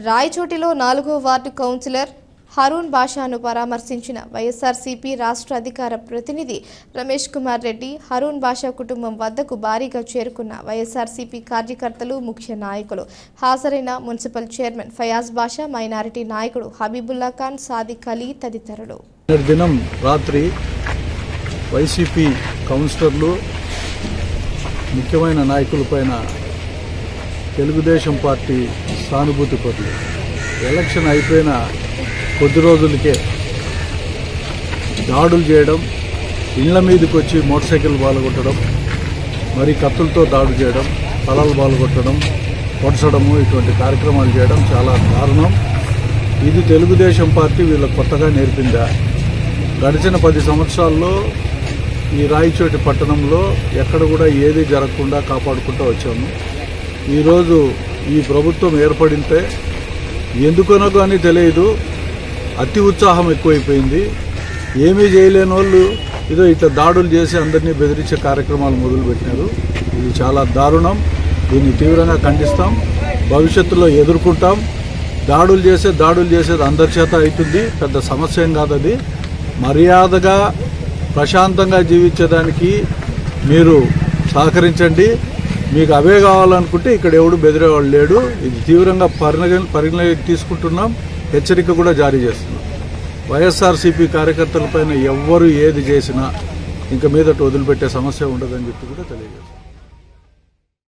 రాయచోటిలో 4వ ward councillor Hurun బాషాను పరామర్శించిన వైఎస్ఆర్సీపీ రాష్ట్ర అధికార ప్రతినిధి రమేష్ కుమార్ రెడ్డి హరూన్ బాషా కుటుంబం వద్దకు భారీగా చేరుకున్న వైఎస్ఆర్సీపీ కార్యకర్తలు ముఖ్య నాయకులు హాజరైన మున్సిపల్ చైర్మన్ ఫయాజ్ బాషా మైనారిటీ నాయకుడు హబీబుల్లా ఖాన్ సాదిక్ అలీ తదితరులు దినం రాత్రి వైసీపీ కౌన్సిలర్లు ముఖ్యమైన నాయకులపైన తెలుగుదేశం పార్టీ సానుభూతి పరులు ఎలక్షన్ అయిపోయిన కొద్ది రోజులకే దాడులు చేయడం, ఇళ్ల మీదకి వచ్చి మోటార్ సైకిల్ బాలగొట్టడం, మరి కత్తులతో దాడులు చేయడం, తలలు బాలగొట్టడం, పొడచడము ఇటువంటి కార్యక్రమాలు చేయడం చాలా దారుణం. ఇది తెలుగుదేశం పార్టీ వీళ్ళకి కొత్తగా నేర్పిందా? గడిచిన 10 సంవత్సరాల్లో ఈ రాయచోటి పట్టణంలో ఎక్కడ కూడా ఏది జరగకుండా కాపాడుకుంటూ వచ్చాము. ఈరోజు ఈ ప్రభుత్వం ఏర్పడితే ఎందుకనో కానీ తెలియదు, అతి ఉత్సాహం ఎక్కువైపోయింది. ఏమీ చేయలేని వాళ్ళు ఏదో ఇట్లా దాడులు చేసి అందరినీ బెదిరించే కార్యక్రమాలు మొదలుపెట్టినారు. ఇది చాలా దారుణం. దీన్ని తీవ్రంగా ఖండిస్తాం. భవిష్యత్తులో ఎదుర్కొంటాం. దాడులు చేసేది అందరి చేత అవుతుంది, పెద్ద సమస్య ఏం కాదు. అది మర్యాదగా ప్రశాంతంగా జీవించేదానికి మీరు సహకరించండి. మీకు అవే కావాలనుకుంటే ఇక్కడ ఎవడు బెదిరేవాళ్ళు లేడు. ఇది తీవ్రంగా పరిగణలోకి తీసుకుంటున్నాం. హెచ్చరిక కూడా జారీ చేస్తున్నాం. వైఎస్ఆర్సీపీ కార్యకర్తలపైన ఎవ్వరు ఏది చేసినా ఇంక మీదట వదిలిపెట్టే సమస్య ఉండదని చెప్పి కూడా తెలియజేస్తున్నాం.